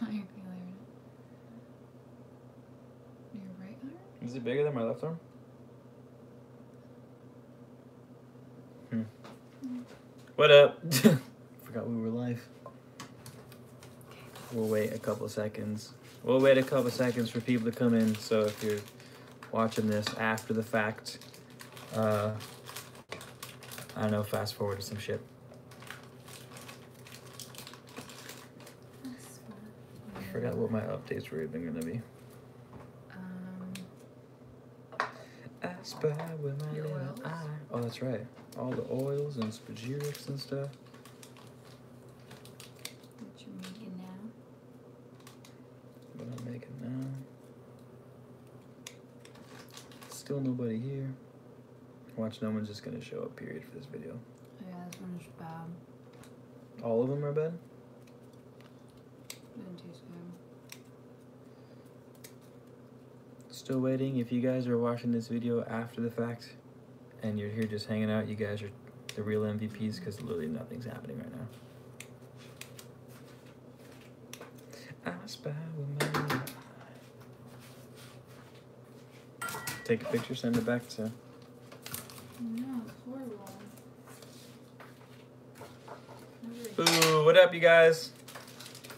Your right arm? Is it bigger than my left arm? What up? Forgot we were live. We'll wait a couple seconds. We'll wait a couple seconds for people to come in. So if you're watching this after the fact, I don't know, fast forward to some shit. I forgot what my updates were even gonna be. I spy with my your little oils? eye. Oh, that's right. All the oils and spagyrics and stuff. What you making now? What I'm making now. Still nobody here. Watch, no one's just gonna show up, period, for this video. Yeah, this one's bad. All of them are bad? Didn't taste good. Still waiting. If you guys are watching this video after the fact and you're here just hanging out, you guys are the real MVPs because literally nothing's happening right now. I spy with my little eye. Take a picture, send it back to... No, it's horrible. Ooh, what up, you guys?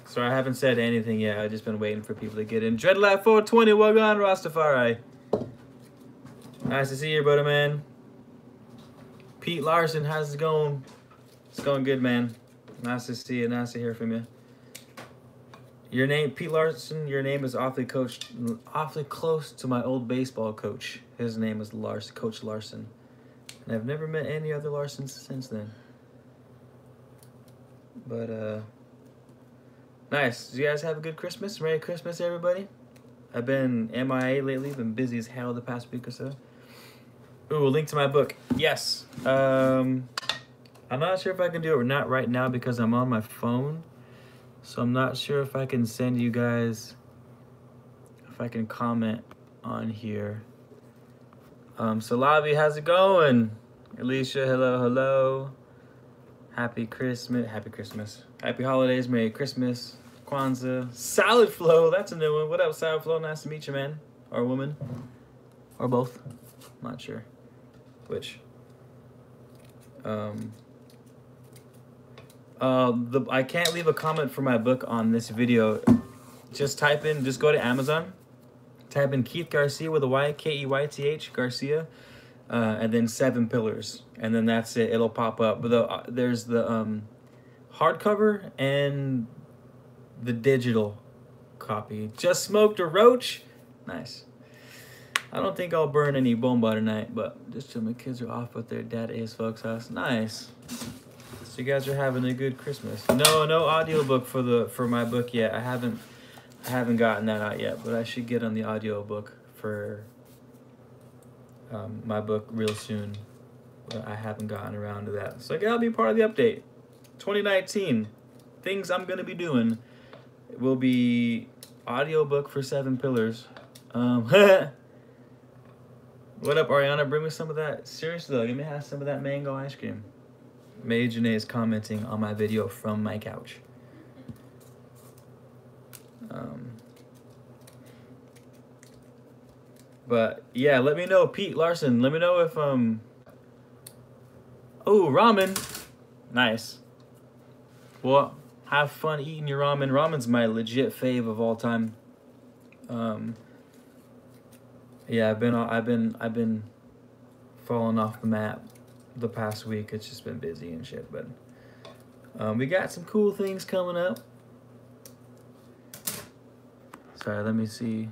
Sorry, I haven't said anything yet. I've just been waiting for people to get in. Dreadlight 420, well gone, Rastafari. Nice to see you, brother, man. Pete Larson, how's it going? It's going good, man. Nice to see you. Nice to hear from you. Your name, Pete Larson, your name is awfully close to my old baseball coach. His name is Coach Larson. And I've never met any other Larsons since then. But, nice. Did you guys have a good Christmas? Merry Christmas, everybody. I've been MIA lately. Been busy as hell the past week or so. Ooh, a link to my book. Yes. I'm not sure if I can do it or not right now because I'm on my phone. So I'm not sure if I can send you guys, if I can comment on here. So Lobby, how's it going? Alicia, hello, hello. Happy Christmas. Happy holidays, Merry Christmas. Kwanzaa. Salad Flow, that's a new one. What up, Salad Flow? Nice to meet you, man. Or woman. Or both. Not sure which. I can't leave a comment for my book on this video. Just go to Amazon. Type in Keith Garcia with a Y, K-E-Y-T-H, Garcia. And then 7 Pillars. And then that's it. It'll pop up. But there's the hardcover and the digital copy. Just smoked a roach. Nice. I don't think I'll burn any bomba tonight, but just till my kids are off with their dad at folks' house. Nice. So you guys are having a good Christmas. No audiobook for my book yet. I haven't gotten that out yet, but I should get on the audiobook for my book real soon. But I haven't gotten around to that. So that'll be part of the update. 2019. Things I'm gonna be doing. It will be audiobook for 7 Pillars. What up, Ariana? Bring me some of that. Seriously though, let me have some of that mango ice cream. May Janae is commenting on my video from my couch. But yeah, let me know, Pete Larson. Let me know if oh, ramen. Nice. Well, have fun eating your ramen. Ramen's my legit fave of all time. Yeah, I've been falling off the map the past week. It's just been busy and shit, but we got some cool things coming up. Sorry, let me see.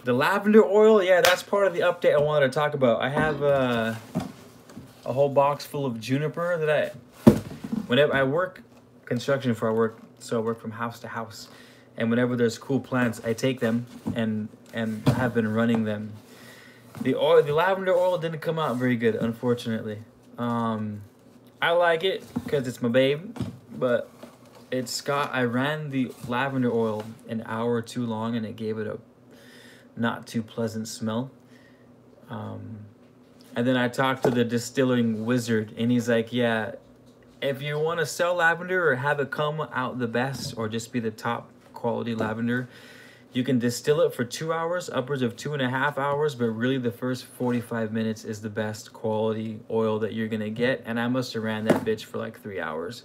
The lavender oil, yeah, that's part of the update I wanted to talk about. I have a whole box full of juniper that whenever I work construction I work from house to house, and whenever there's cool plants, I take them and have been running them. The lavender oil didn't come out very good, unfortunately. I like it because it's my babe, but I ran the lavender oil an hour too long, and it gave it a not too pleasant smell. And then I talked to the distilling wizard, and he's like, yeah, if you want to sell lavender or have it come out the best or just be the top quality lavender, you can distill it for 2 hours, upwards of 2.5 hours, but really the first 45 minutes is the best quality oil that you're gonna get. And I must have ran that bitch for like 3 hours.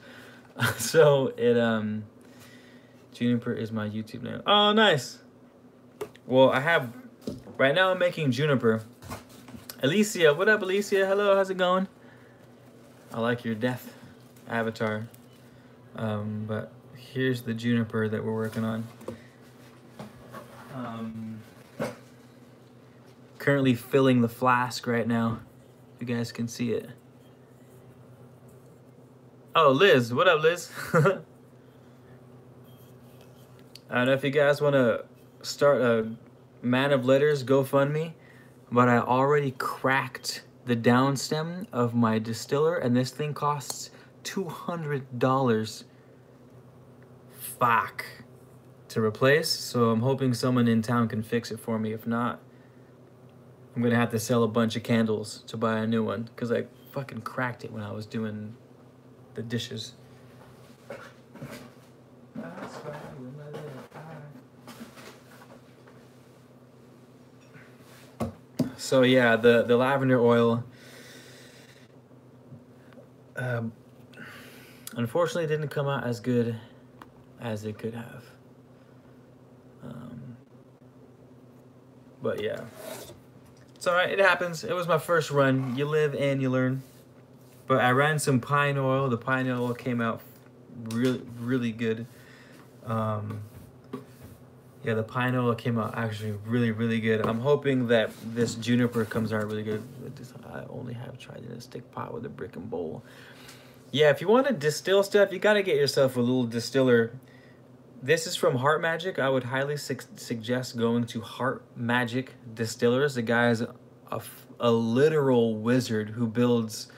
So it, Juniper is my YouTube name. Oh, nice. Well, right now I'm making Juniper. Alicia, what up, Alicia? Hello, how's it going? I like your death avatar. But here's the Juniper that we're working on. Currently filling the flask right now. You guys can see it. Oh, Liz, what up, Liz? I don't know if you guys want to start a Man of Letters GoFundMe, but I already cracked the down stem of my distiller, and this thing costs $200. Fuck. To replace, so I'm hoping someone in town can fix it for me. If not, I'm gonna have to sell a bunch of candles to buy a new one, because I fucking cracked it when I was doing the dishes. So yeah, the lavender oil, unfortunately didn't come out as good as it could have. But yeah, it's all right. It happens. It was my first run. You live and you learn. But I ran some pine oil. The pine oil came out really, really good. Yeah, the pine oil came out actually really, really good. I'm hoping that this juniper comes out really good. I only have tried in a stick pot with a brick and bowl. Yeah, if you want to distill stuff, you got to get yourself a little distiller. This is from Heart Magic. I would highly suggest going to Heart Magic Distillers. The guy is a literal wizard who builds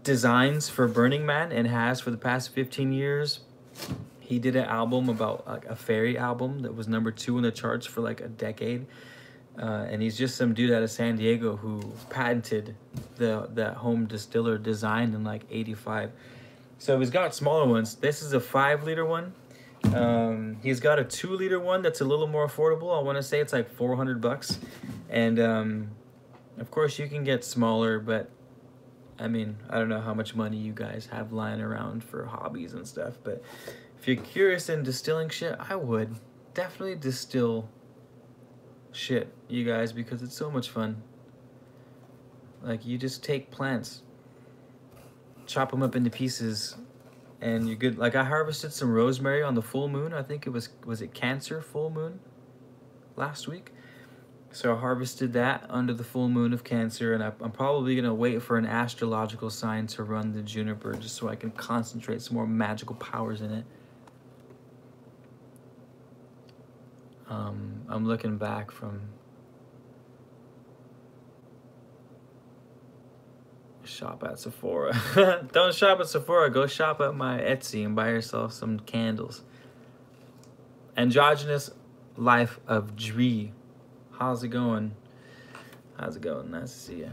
designs for Burning Man and has for the past 15 years. He did an album about like a fairy album that was #2 in the charts for like a decade. And he's just some dude out of San Diego who patented that home distiller design in like '85. So he's got smaller ones. This is a 5-liter one. He's got a 2-liter one that's a little more affordable. I want to say it's like $400. And of course you can get smaller, but I mean, I don't know how much money you guys have lying around for hobbies and stuff. But if you're curious in distilling shit, I would definitely distill shit, you guys, because it's so much fun. Like, you just take plants, chop them up into pieces, and you're good. Like, I harvested some rosemary on the full moon. I think it was it Cancer full moon last week? So I harvested that under the full moon of Cancer, and I'm probably gonna wait for an astrological sign to run the juniper just so I can concentrate some more magical powers in it. I'm looking back from shop at Sephora. Don't shop at Sephora. Go shop at my Etsy and buy yourself some candles. Androgynous Life of Dree. How's it going? How's it going? Nice to see you.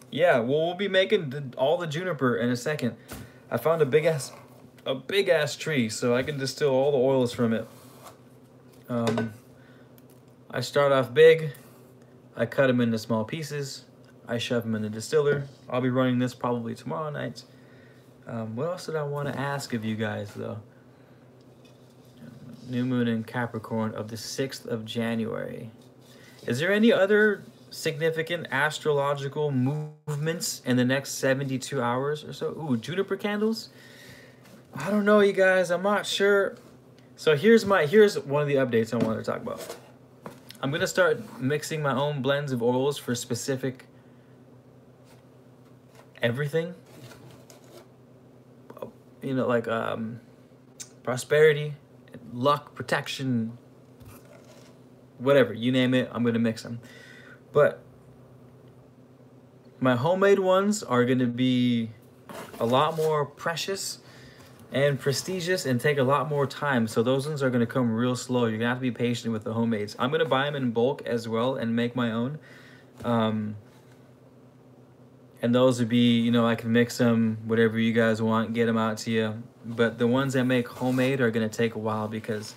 Yeah, well, we'll be making all the juniper in a second. I found a big ass tree, so I can distill all the oils from it. I start off big. I cut them into small pieces. I shove them in the distiller. I'll be running this probably tomorrow night. What else did I want to ask of you guys, though? New moon in Capricorn of the 6th of January. Is there any other significant astrological movements in the next 72 hours or so? Ooh, juniper candles? I don't know, you guys. I'm not sure. So here's one of the updates I wanted to talk about. I'm gonna start mixing my own blends of oils for specific everything. You know, like prosperity, luck, protection, whatever, you name it, I'm gonna mix them. But my homemade ones are gonna be a lot more precious. and prestigious and take a lot more time. So those ones are going to come real slow. You're going to have to be patient with the homemades. I'm going to buy them in bulk as well and make my own. And those would be, you know, I can mix them, whatever you guys want, get them out to you. But the ones that make homemade are going to take a while because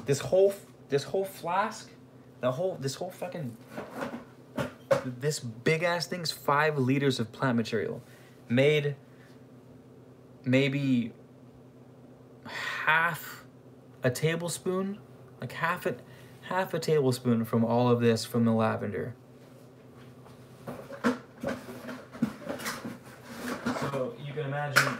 this whole flask, this big ass thing's 5 liters of plant material, made maybe half a tablespoon, like half a tablespoon from all of this from the lavender. So you can imagine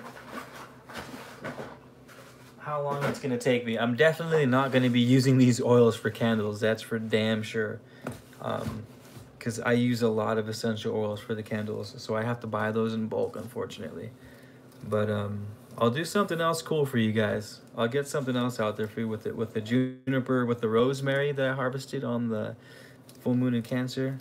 how long it's gonna take me. I'm definitely not gonna be using these oils for candles, that's for damn sure. Because I use a lot of essential oils for the candles, so I have to buy those in bulk, unfortunately. But I'll do something else cool for you guys. I'll get something else out there for you with the juniper, with the rosemary that I harvested on the full moon in Cancer.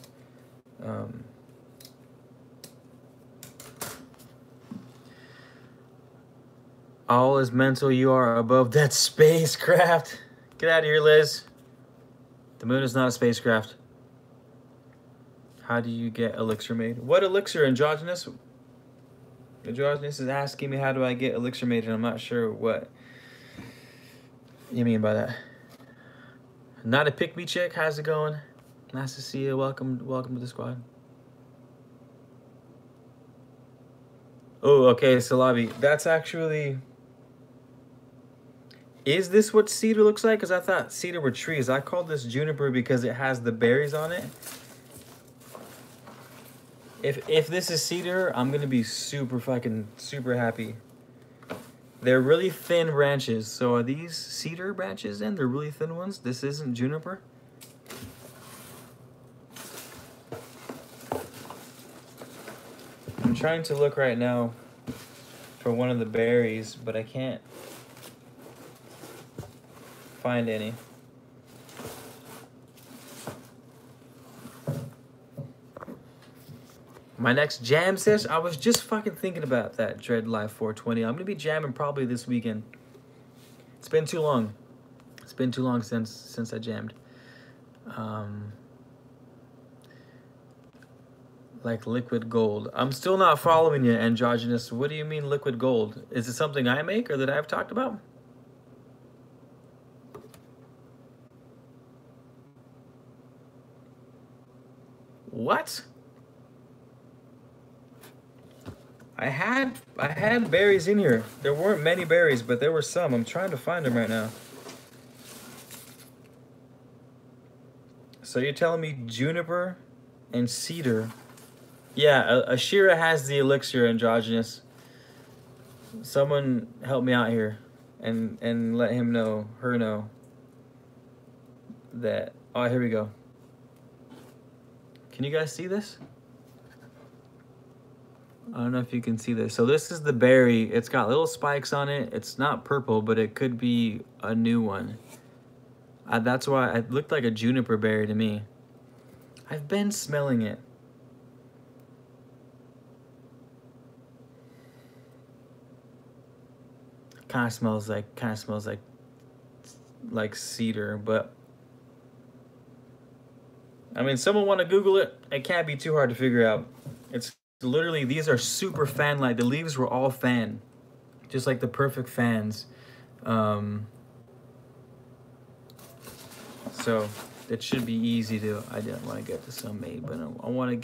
All is mental, you are above that spacecraft. Get out of here, Liz. The moon is not a spacecraft. How do you get elixir made? What elixir, Androgynous? Androgynous is asking me how do I get elixir made, and I'm not sure what you mean by that. Not a pick me chick, how's it going? Nice to see you. Welcome to the squad. Oh, okay, Salabi. That's actually... Is this what cedar looks like? Because I thought cedar were trees. I called this juniper because it has the berries on it. If this is cedar, I'm gonna be super happy. They're really thin branches. So are these cedar branches then? They're really thin ones? This isn't juniper? I'm trying to look right now for one of the berries, but I can't find any. My next jam session, I was just fucking thinking about that, Dread Life 420. I'm gonna be jamming probably this weekend. It's been too long. It's been too long since I jammed. Like liquid gold. I'm still not following you, Androgynous. What do you mean liquid gold? Is it something I make or that I've talked about? What? I had berries in here. There weren't many berries, but there were some. I'm trying to find them right now. So you're telling me juniper and cedar? Yeah, Ashira has the elixir, Androgynous. Someone help me out here and let him know, her know that. Oh, here we go. Can you guys see this? I don't know if you can see this. So this is the berry. It's got little spikes on it. It's not purple, but it could be a new one. That's why it looked like a juniper berry to me. I've been smelling it. Kind of smells like cedar, but I mean, someone want to Google it? It can't be too hard to figure out. It's literally, these are super fan-like. The leaves were all fan, just like the perfect fans. So it should be easy to. I didn't want to get to some made, but I want to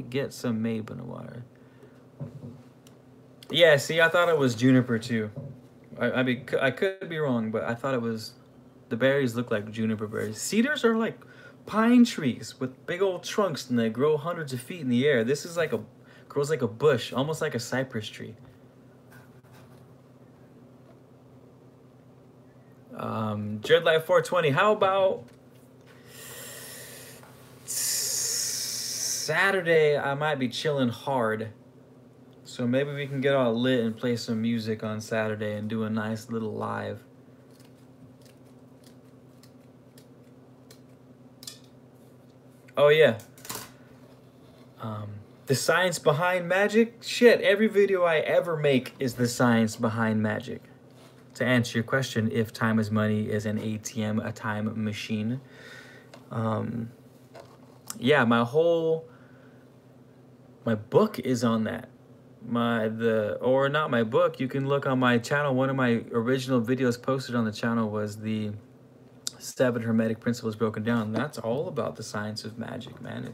get some made in the water. Yeah, see, I thought it was juniper too. I mean, I could be wrong, but I thought it was. The berries look like juniper berries. Cedars are like pine trees with big old trunks, and they grow hundreds of feet in the air. This is like grows like a bush, almost like a cypress tree. Dreadlight 420. How about Saturday? I might be chilling hard. So maybe we can get all lit and play some music on Saturday and do a nice little live. Oh yeah. The science behind magic? Shit, every video I ever make is the science behind magic. To answer your question, if time is money, is an ATM a time machine? Yeah, my book is on that. Or not my book, you can look on my channel. One of my original videos posted on the channel was the 7 Hermetic Principles Broken Down. That's all about the science of magic, man.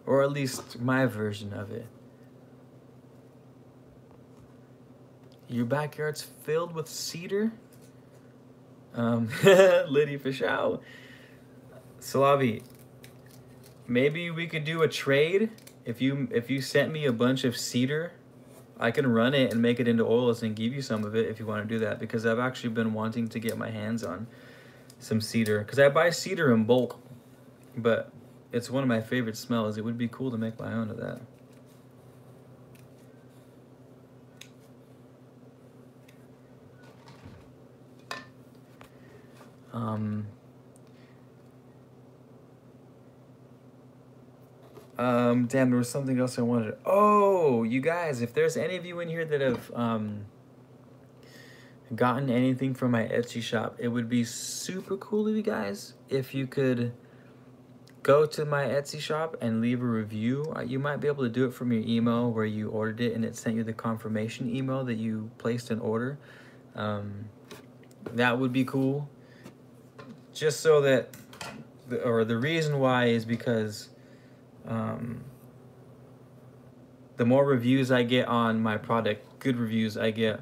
Or at least my version of it. Your backyard's filled with cedar? Liddy Fishow. Slavi, maybe we could do a trade. If you sent me a bunch of cedar, I can run it and make it into oils and give you some of it if you want to do that, because I've actually been wanting to get my hands on some cedar, because I buy cedar in bulk, but it's one of my favorite smells. It would be cool to make my own of that. Damn, there was something else I wanted. Oh, you guys, if there's any of you in here that have gotten anything from my Etsy shop, it would be super cool of you guys if you could go to my Etsy shop and leave a review. You might be able to do it from your email where you ordered it and it sent you the confirmation email that you placed an order. That would be cool. Just so that, the reason why is because the more reviews I get on my product, good reviews I get,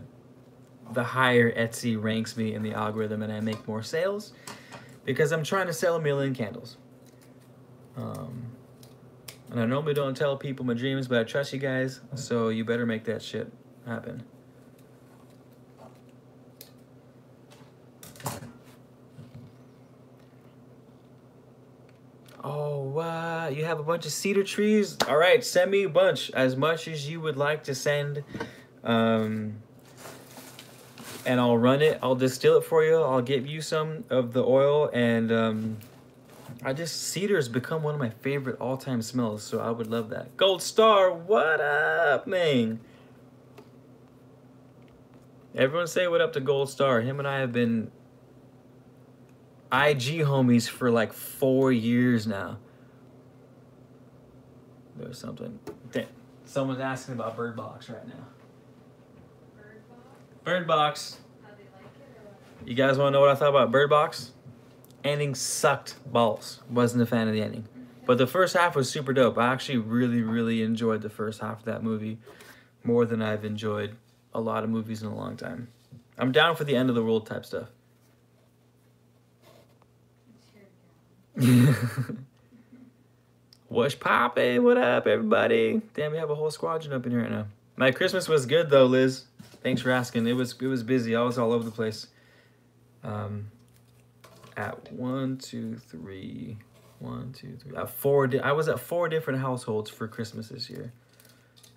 the higher Etsy ranks me in the algorithm and I make more sales, because I'm trying to sell 1 million candles. And I normally don't tell people my dreams, but I trust you guys, so you better make that shit happen. Oh, wow, you have a bunch of cedar trees? All right, send me a bunch, as much as you would like to send. And I'll run it, I'll distill it for you, I'll give you some of the oil, and cedar has become one of my favorite all-time smells, so I would love that. Gold Star, what up, man? Everyone say what up to Gold Star. Him and I have been IG homies for like 4 years now. There's something. Someone's asking about Bird Box right now. Bird Box. How they like it or what? You guys want to know what I thought about Bird Box? Ending sucked balls. Wasn't a fan of the ending. But the first half was super dope. I actually really, really enjoyed the first half of that movie more than I've enjoyed a lot of movies in a long time. I'm down for the end of the world type stuff. What's poppin'? What up, everybody? Damn, we have a whole squadron up in here right now. My Christmas was good though, Liz. Thanks for asking. It was busy. I was all over the place. At 1, 2, 3, 1, 2, 3. At 4. I was at 4 different households for Christmas this year,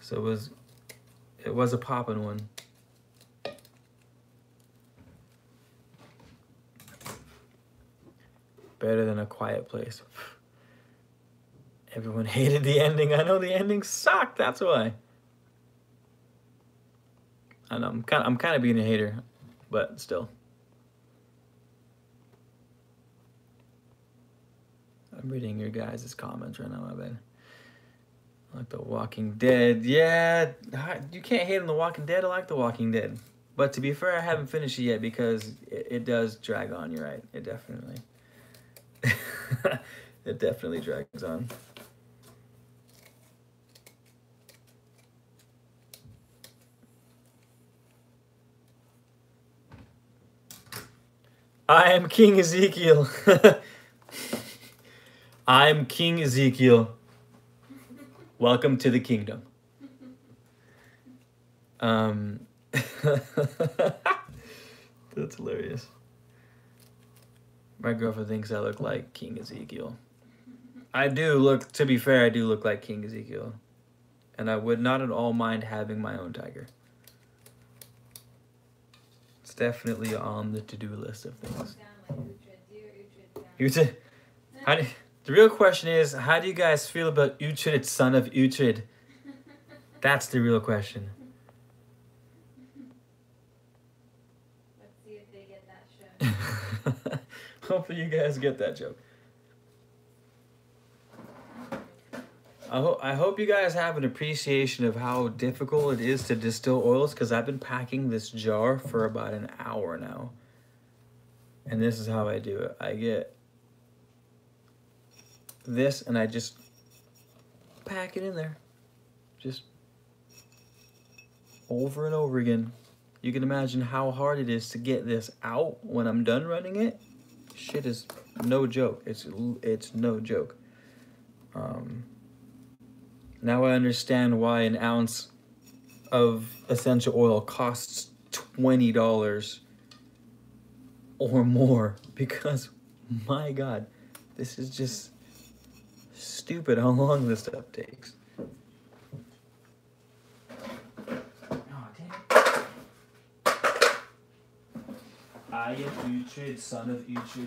so it was a poppin' one. Better than A Quiet Place. Everyone hated the ending. I know the ending sucked. That's why. I know I'm kind of being a hater, but still. I'm reading your guys' comments right now, my bad. I like The Walking Dead. Yeah, you can't hate on The Walking Dead. I like The Walking Dead. But to be fair, I haven't finished it yet because it does drag on. You're right. It definitely. It definitely drags on. I am King Ezekiel. I'm King Ezekiel. Welcome to the kingdom. That's hilarious. My girlfriend thinks I look like King Ezekiel. I do look, to be fair, I do look like King Ezekiel. And I would not at all mind having my own tiger. It's definitely on the to-do list of things. The real question is, how do you guys feel about Uhtred, son of Uhtred? That's the real question. Let's see if they get that show. Hopefully you guys get that joke. I hope you guys have an appreciation of how difficult it is to distill oils, because I've been packing this jar for about an hour now. And this is how I do it. I get this and I just pack it in there. Just over and over again. You can imagine how hard it is to get this out when I'm done running it. Shit is no joke. It's no joke. Now I understand why an ounce of essential oil costs $20 or more, because my God, this is just stupid how long this stuff takes. Oh, damn. I am Uhtred, son of Uhtred.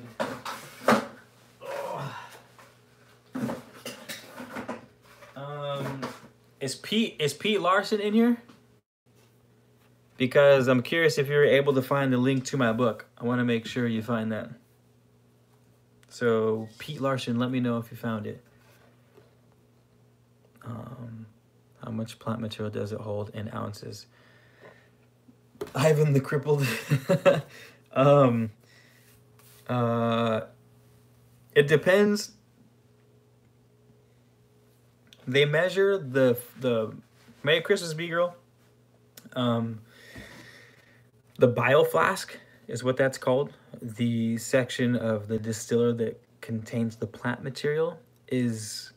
Is Pete Larson in here? Because I'm curious if you're able to find the link to my book. I want to make sure you find that. So Pete Larson, let me know if you found it. How much plant material does it hold in ounces? Ivan the Crippled. It depends. They measure the Merry Christmas, B-Girl. The bioflask is what that's called. The section of the distiller that contains the plant material is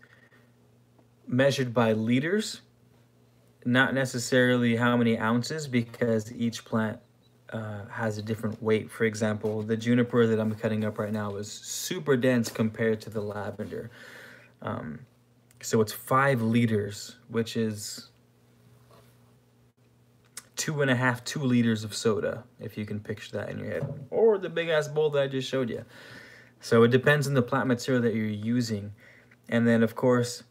measured by liters, not necessarily how many ounces, because each plant has a different weight. For example, the juniper that I'm cutting up right now is super dense compared to the lavender. So it's 5 liters, which is 2 liters of soda, if you can picture that in your head, or the big ass bowl that I just showed you. So it depends on the plant material that you're using. And then of course,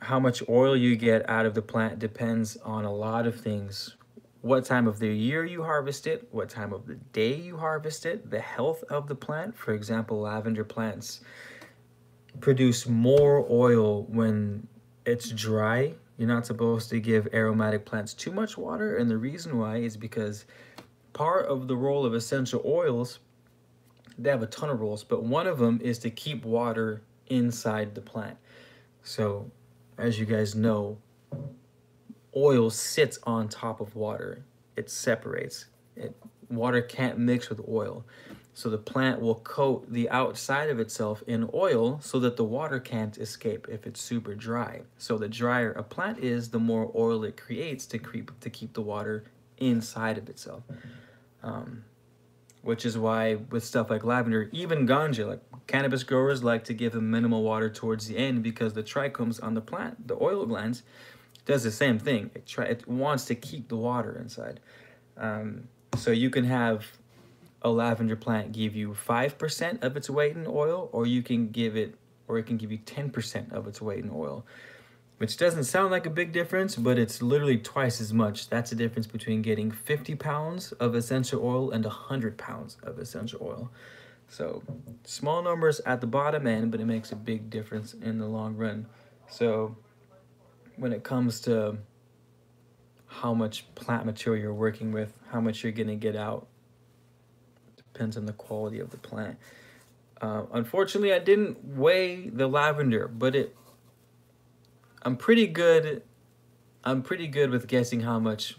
how much oil you get out of the plant depends on a lot of things. What time of the year you harvest it, what time of the day you harvest it, the health of the plant. For example, lavender plants produce more oil when it's dry. You're not supposed to give aromatic plants too much water, and the reason why is because part of the role of essential oils, they have a ton of roles, but one of them is to keep water inside the plant. So as you guys know, oil sits on top of water. It separates. Water can't mix with oil. So the plant will coat the outside of itself in oil so that the water can't escape if it's super dry. So the drier a plant is, the more oil it creates to keep the water inside of itself. Which is why with stuff like lavender, even ganja, like cannabis growers like to give them minimal water towards the end, because the trichomes on the plant, the oil glands, does the same thing. It wants to keep the water inside. So you can have a lavender plant give you 5% of its weight in oil, or it can give you 10% of its weight in oil, which doesn't sound like a big difference, but it's literally twice as much. That's the difference between getting 50 pounds of essential oil and 100 pounds of essential oil. So small numbers at the bottom end, but it makes a big difference in the long run. So when it comes to how much plant material you're working with, how much you're gonna get out, depends on the quality of the plant. Unfortunately, I didn't weigh the lavender, but I'm pretty good with guessing how much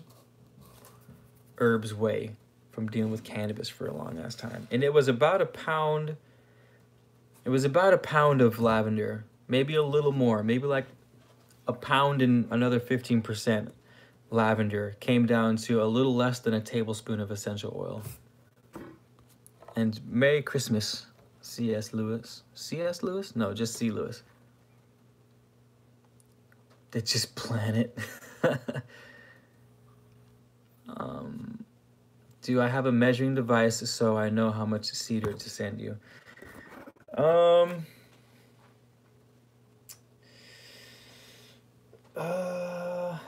herbs weigh from dealing with cannabis for a long ass time. And it was about a pound. It was about a pound of lavender, maybe a little more, maybe like a pound and another 15% lavender came down to a little less than a tablespoon of essential oil. And Merry Christmas, C.S. Lewis. C.S. Lewis? No, just C. Lewis. They just plan it. Do I have a measuring device so I know how much cedar to send you?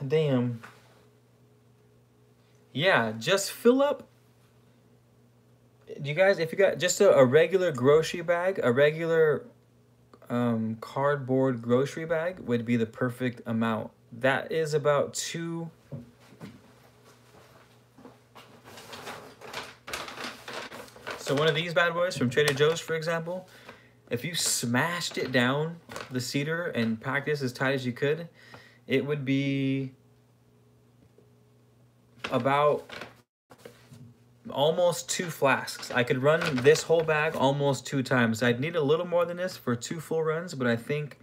damn. Yeah, just fill up. You guys, if you got just a regular grocery bag, a regular cardboard grocery bag would be the perfect amount. That is about 2. So one of these bad boys from Trader Joe's, for example, if you smashed it down, the cedar, and packed this as tight as you could, it would be about almost 2 flasks. I could run this whole bag almost 2 times. I'd need a little more than this for 2 full runs, but I think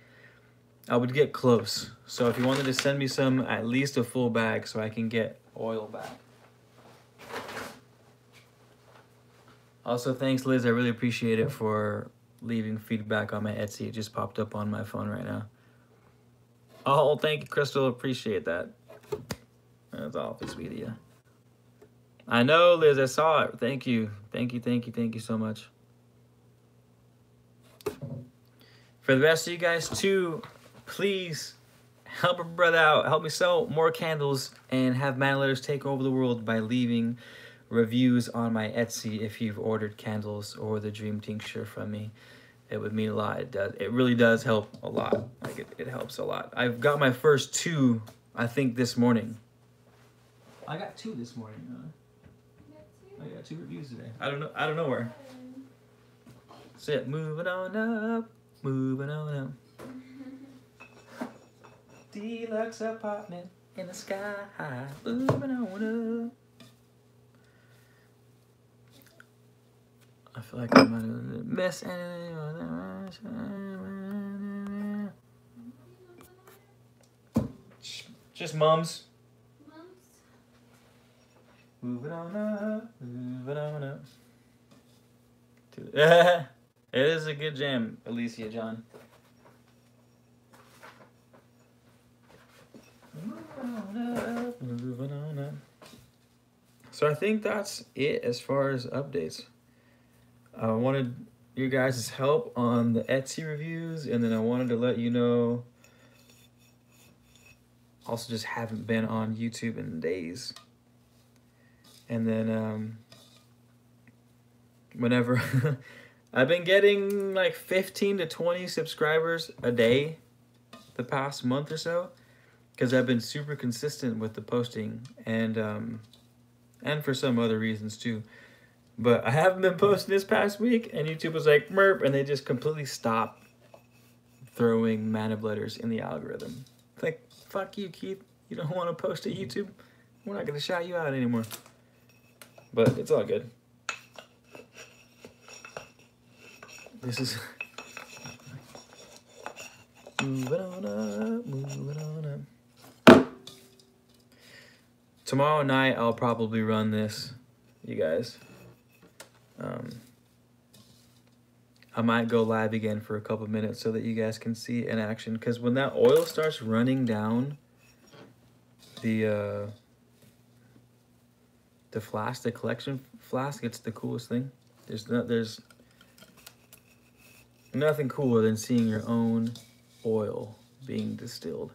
I would get close. So if you wanted to send me some, at least a full bag so I can get oil back. Also, thanks, Liz. I really appreciate it for leaving feedback on my Etsy. It just popped up on my phone right now. Oh, thank you, Crystal. Appreciate that. That's awfully sweet of you. I know, Liz. I saw it. Thank you. Thank you, thank you, thank you so much. For the rest of you guys, too, please help a brother out. Help me sell more candles and have man letters take over the world by leaving reviews on my Etsy if you've ordered candles or the dream tincture from me. It would mean a lot. It really does help a lot. Like it helps a lot. I've got my first 2, I think, this morning. I got 2 this morning. I got 2 reviews today. I don't know where. That's it. Moving on up. Moving on up. Deluxe apartment in the sky. Moving on up. I feel like I might have missed just mums. Moving on up, moving on up. It is a good jam, Alicia John. Moving on up, moving on up. So I think that's it as far as updates. I wanted your guys' help on the Etsy reviews, and then I wanted to let you know, also just haven't been on YouTube in days. And then whenever I've been getting like 15 to 20 subscribers a day the past month or so, because I've been super consistent with the posting, and for some other reasons too. But I haven't been posting this past week, and YouTube was like, merp, and they just completely stopped throwing man of letters in the algorithm. It's like, fuck you, Keith. You don't want to post to YouTube? We're not going to shout you out anymore. But it's all good. This is... moving on up, moving on up. Tomorrow night, I'll probably run this, you guys. I might go live again for a couple minutes so that you guys can see in action. Because when that oil starts running down the flask, the collection flask, it's the coolest thing. There's nothing cooler than seeing your own oil being distilled.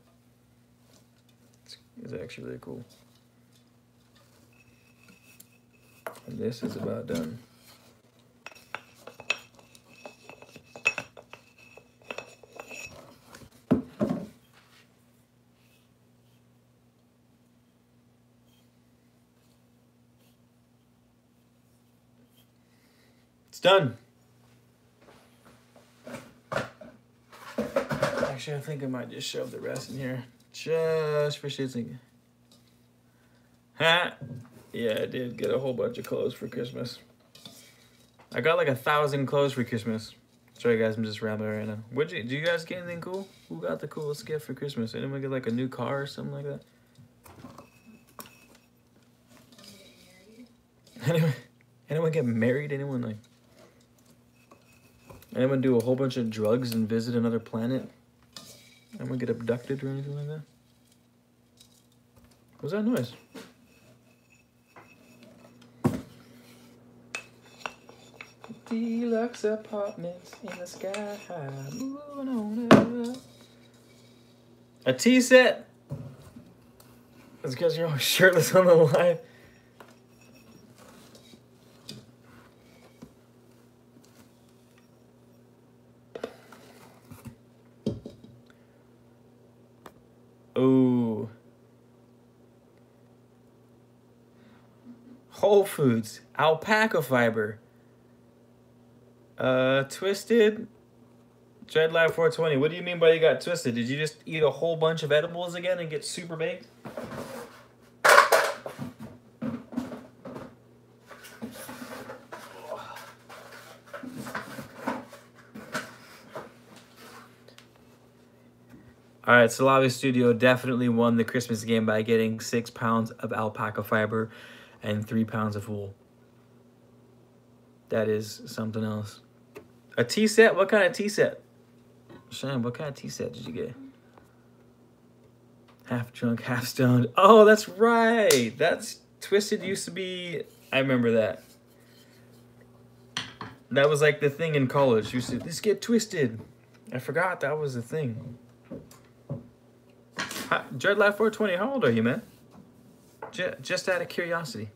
It's actually really cool. And this is about done. It's done. Actually, I think I might just shove the rest in here. Just for shits and... Ha! Yeah, I did get a whole bunch of clothes for Christmas. I got like 1,000 clothes for Christmas. Sorry guys, I'm just rambling right now. Do you guys get anything cool? Who got the coolest gift for Christmas? Anyone get like a new car or something like that? Anyone get married? Anyone do a whole bunch of drugs and visit another planet? Anyone get abducted or anything like that? What's that noise? Deluxe apartments in the sky high, moving on up. A tea set. It's because you're always shirtless on the live. Ooh. Whole Foods. Alpaca fiber. Twisted. Dreadlife 420. What do you mean by you got twisted? Did you just eat a whole bunch of edibles again and get super baked? All right, Salavi Studio definitely won the Christmas game by getting 6 pounds of alpaca fiber and 3 pounds of wool. That is something else. A tea set? What kind of tea set? Shane, what kind of tea set did you get? Half drunk, half stoned. Oh, that's right. That's Twisted used to be. I remember that. That was like the thing in college. You said, let's get twisted. I forgot that was the thing. Dreadlife 420, how old are you, man? Just out of curiosity.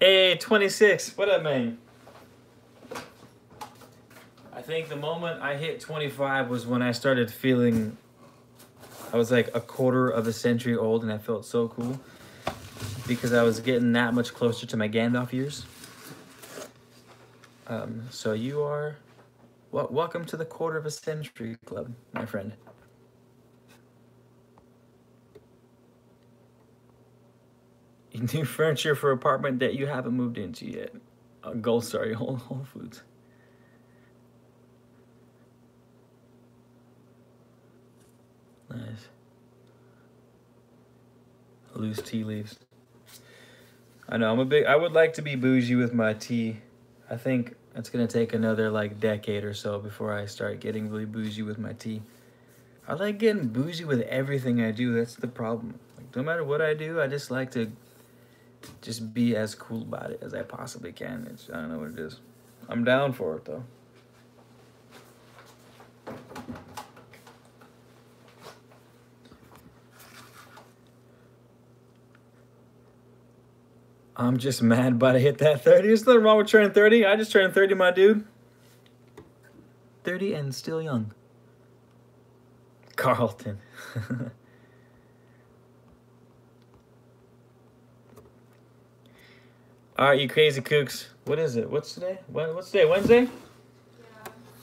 Hey, 26. What up, man? I think the moment I hit 25 was when I started feeling I was like a quarter of a century old, and I felt so cool because I was getting that much closer to my Gandalf years. So you are, welcome to the quarter of a century club, my friend. New furniture for apartment that you haven't moved into yet. Gold Star, Whole Foods. Nice. Loose tea leaves. I know, I would like to be bougie with my tea. I think it's gonna take another like decade or so before I start getting really bougie with my tea. I like getting bougie with everything I do. That's the problem. Like, no matter what I do, I just like to just be as cool about it as I possibly can. I don't know what it is. I'm down for it though. I'm just mad about to hit that 30. There's nothing wrong with turning 30. I just turned 30, my dude. 30 and still young. Carlton. All right, you crazy kooks. What is it? What's today? What's today? Wednesday? Yeah.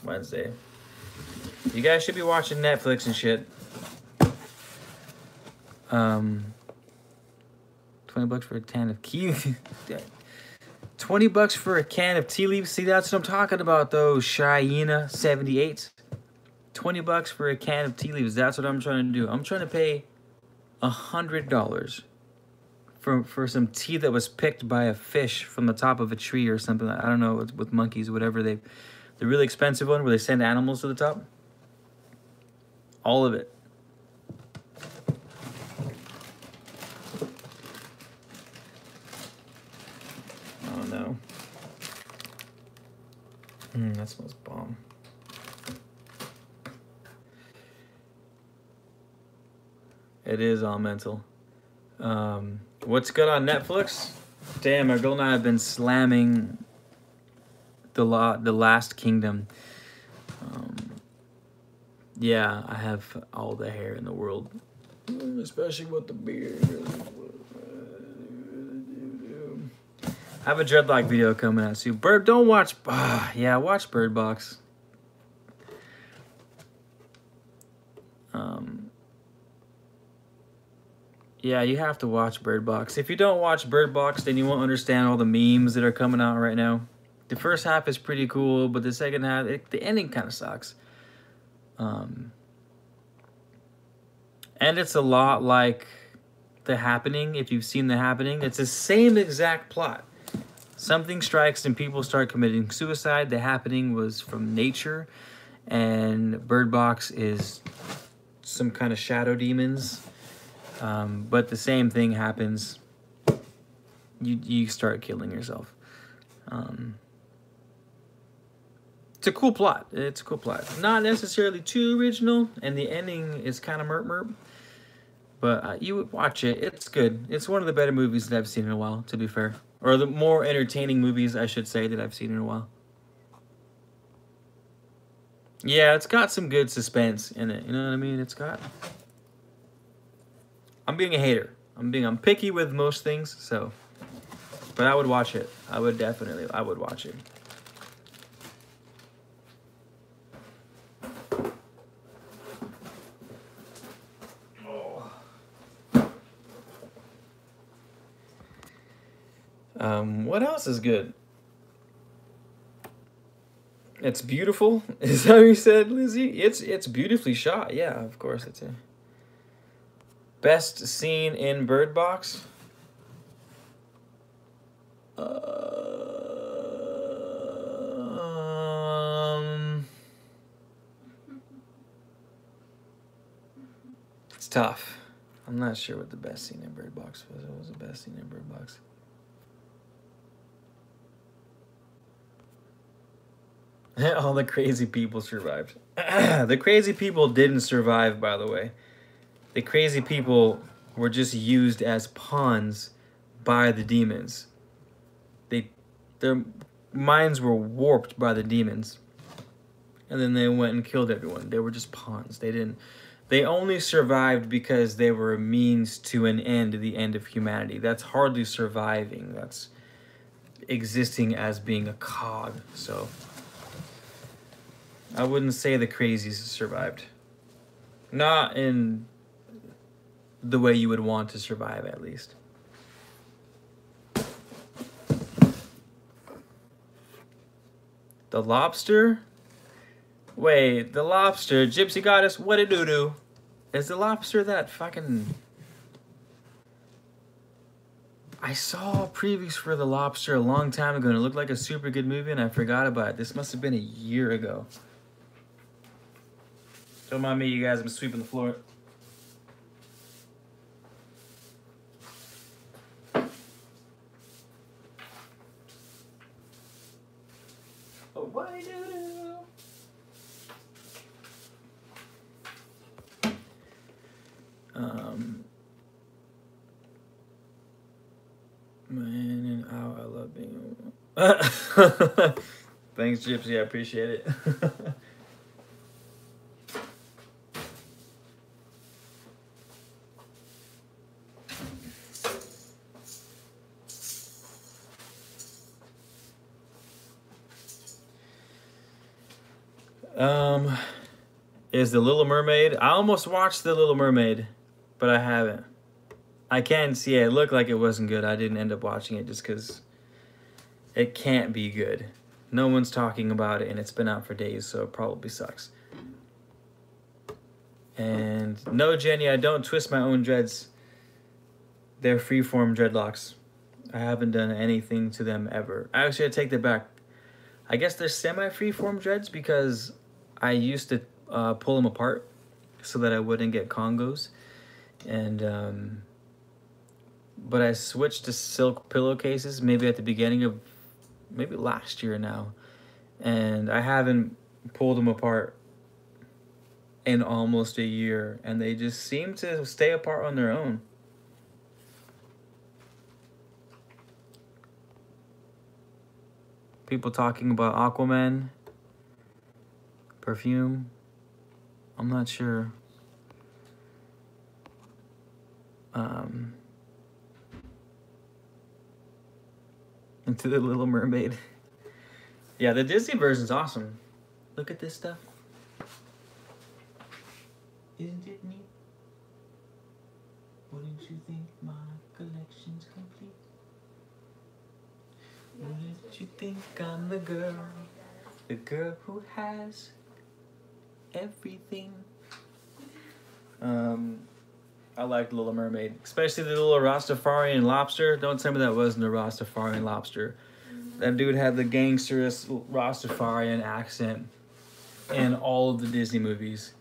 Wednesday. You guys should be watching Netflix and shit. 20 bucks for a can of tea. 20 bucks for a can of tea leaves. See, that's what I'm talking about, though. Cheyenne 78. 20 bucks for a can of tea leaves. That's what I'm trying to do. I'm trying to pay $100 for some tea that was picked by a fish from the top of a tree or something. I don't know, with monkeys or whatever. The really expensive one where they send animals to the top. All of it. Oh no. That smells bomb. It is all mental. What's good on Netflix? Damn, my girl and I have been slamming the Last Kingdom. Yeah, I have all the hair in the world, especially with the beard. I have a dreadlock video coming out soon. Don't watch. Yeah, watch Bird Box. Yeah, you have to watch Bird Box. If you don't watch Bird Box, then you won't understand all the memes that are coming out right now. The first half is pretty cool, but the second half, the ending kind of sucks. And it's a lot like The Happening. If you've seen The Happening, it's the same exact plot. Something strikes and people start committing suicide. The Happening was from nature, and Bird Box is some kind of shadow demons. But the same thing happens. You start killing yourself. It's a cool plot. It's a cool plot. Not necessarily too original, and the ending is kind of merp. But you would watch it. It's good. It's one of the better movies that I've seen in a while, to be fair. Or the more entertaining movies, I should say, that I've seen in a while. Yeah, it's got some good suspense in it. You know what I mean? It's got... I'm being a hater. I'm picky with most things, so... But I would watch it. I would watch it. What else is good? It's beautiful. Is that what you said, Lizzie? It's beautifully shot. Yeah, of course it's a best scene in Bird Box. It's tough. I'm not sure what the best scene in Bird Box was. What was the best scene in Bird Box? All the crazy people survived. The crazy people didn't survive, by the way. The crazy people were just used as pawns by the demons. Their minds were warped by the demons. And then they went and killed everyone. They were just pawns. They only survived because they were a means to an end, the end of humanity. That's hardly surviving. That's existing as being a cog. So I wouldn't say the crazies survived. Not in the way you would want to survive, at least. The lobster? Wait, the lobster, Gypsy Goddess, what a doo-doo. Is the lobster that fucking... I saw previews for the lobster a long time ago and it looked like a super good movie and I forgot about it. This must have been a year ago. Don't mind me, you guys, I'm sweeping the floor. Oh, what a doo-doo. Man and out, I love being... Thanks, Gypsy, I appreciate it. Is The Little Mermaid. I almost watched The Little Mermaid, but I haven't. I can see it. It looked like it wasn't good. I didn't end up watching it just because it can't be good. No one's talking about it, and it's been out for days, so it probably sucks. And no, Jenny, I don't twist my own dreads. They're freeform dreadlocks. I haven't done anything to them ever. Actually, I take that back. I guess they're semi-freeform dreads because I used to pull them apart so that I wouldn't get congos. And but I switched to silk pillowcases maybe at the beginning of maybe last year now, and I haven't pulled them apart in almost a year, and they just seem to stay apart on their own. People talking about Aquaman perfume. I'm not sure. Into the Little Mermaid. Yeah, the Disney version's awesome. Look at this stuff. Isn't it neat? Wouldn't you think my collection's complete? Wouldn't you think I'm the girl who has everything? I liked Little Mermaid, especially the little Rastafarian lobster. Don't tell me that wasn't a Rastafarian lobster. That dude had the gangsterous Rastafarian accent in all of the Disney movies.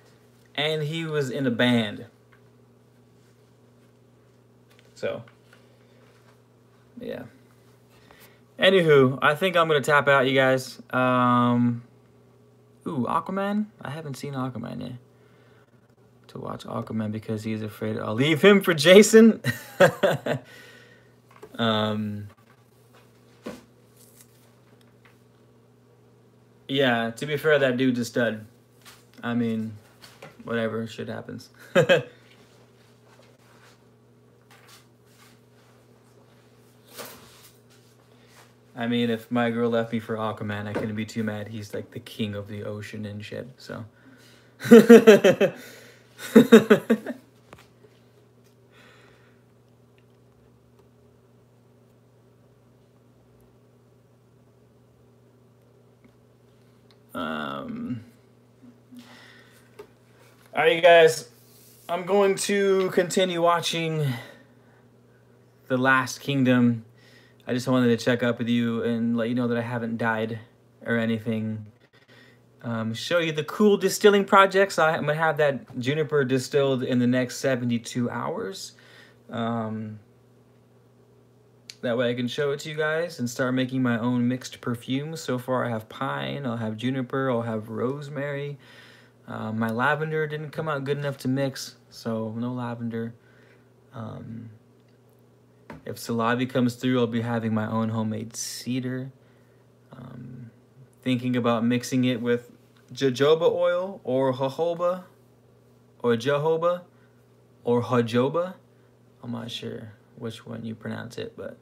And he was in a band. So, yeah. Anywho, I think I'm gonna tap out, you guys. Ooh, Aquaman. I haven't seen Aquaman yet. To watch Aquaman because he's afraid I'll leave him for Jason. Yeah, to be fair, that dude's a stud. I mean, whatever, shit happens. I mean, if my girl left me for Aquaman, I couldn't be too mad. He's like the king of the ocean and shit, so. All right, you guys. I'm going to continue watching The Last Kingdom. I just wanted to check up with you and let you know that I haven't died or anything. Show you the cool distilling projects. I'm going to have that juniper distilled in the next 72 hours. That way I can show it to you guys and start making my own mixed perfumes. So far I have pine, I'll have juniper, I'll have rosemary. My lavender didn't come out good enough to mix, so no lavender. If Salabi comes through, I'll be having my own homemade cedar. Thinking about mixing it with jojoba oil or jojoba or jojoba or jojoba. I'm not sure which one you pronounce it, but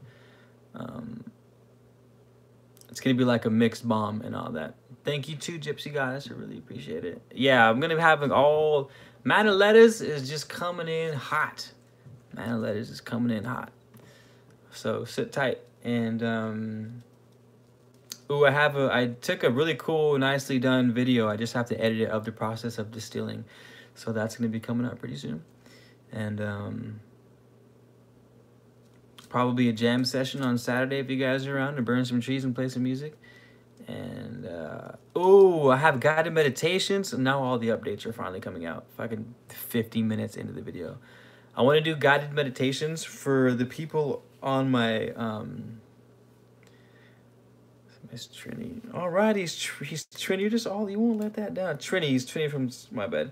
it's gonna be like a mixed bomb and all that. Thank you too, Gypsy Goddess. I really appreciate it. Yeah, I'm gonna be having all Manilettas is just coming in hot. Manilettas is coming in hot. So sit tight. And ooh, I took a really cool, nicely done video. I just have to edit it of the process of distilling. So that's gonna be coming up pretty soon. And probably a jam session on Saturday if you guys are around to burn some trees and play some music. And oh, I have guided meditations. Now all the updates are finally coming out. Fucking 15 minutes into the video. I want to do guided meditations for the people on my Miss Trini. All right, he's Trini. You're just all, you won't let that down. He's Trini from my bed.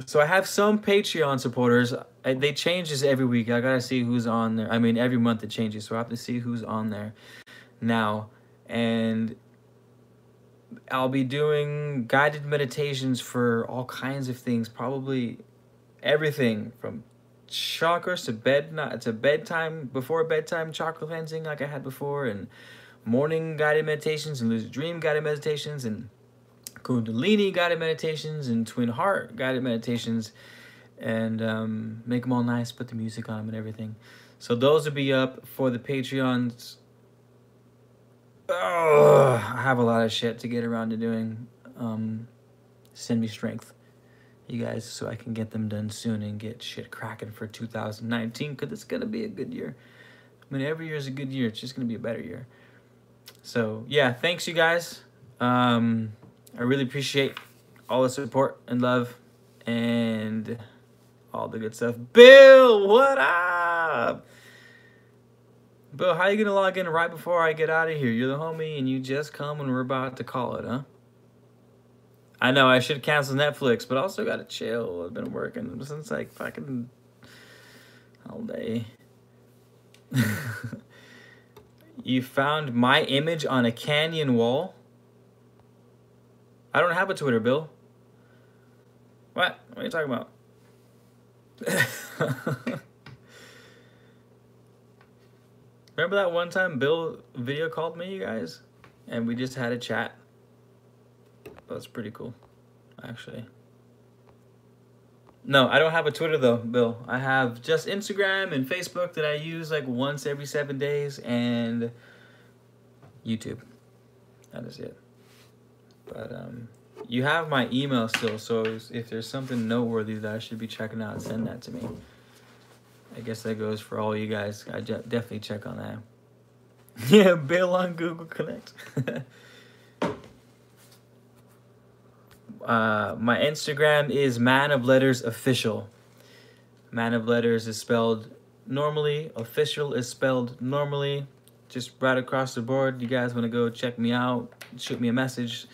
So I have some Patreon supporters. They change this every week. I gotta see who's on there. I mean, every month it changes, so I have to see who's on there now. And I'll be doing guided meditations for all kinds of things. Probably everything from chakras to bedtime, before bedtime chakra cleansing like I had before, and morning guided meditations and lucid dream guided meditations and Kundalini guided meditations and Twin Heart guided meditations, and make them all nice, put the music on them and everything. So those will be up for the Patreons. I have a lot of shit to get around to doing. Send me strength, you guys, so I can get them done soon and get shit cracking for 2019, because it's going to be a good year. I mean, every year is a good year. It's just going to be a better year. So, yeah, thanks, you guys. I really appreciate all the support and love and all the good stuff. Bill, what up? Bill, how you going to log in right before I get out of here? You're the homie and you just come when we're about to call it, huh? I know I should cancel Netflix, but I also got to chill. I've been working since like fucking all day. You found my image on a canyon wall? I don't have a Twitter, Bill. What? What are you talking about? Remember that one time Bill video called me, you guys? And we just had a chat. That was pretty cool, actually. No, I don't have a Twitter, though, Bill. I have just Instagram and Facebook that I use like once every 7 days, and YouTube. That is it. But you have my email still, so if there's something noteworthy that I should be checking out, send that to me. I guess that goes for all you guys. I definitely check on that. Yeah, Bill on Google Connect. My Instagram is Man of Letters Official. Man of Letters is spelled normally. Official is spelled normally. Just right across the board. You guys want to go check me out, shoot me a message,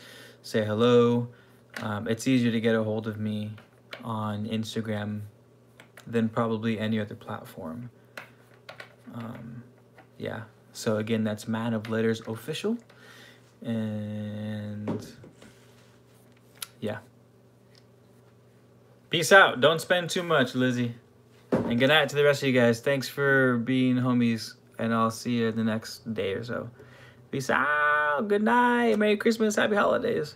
say hello. It's easier to get a hold of me on Instagram than probably any other platform. Yeah. So again, that's Man of Letters Official. And yeah. Peace out. Don't spend too much, Lizzie. And good night to the rest of you guys. Thanks for being homies. And I'll see you the next day or so. Peace out. Good night. Merry Christmas. Happy holidays.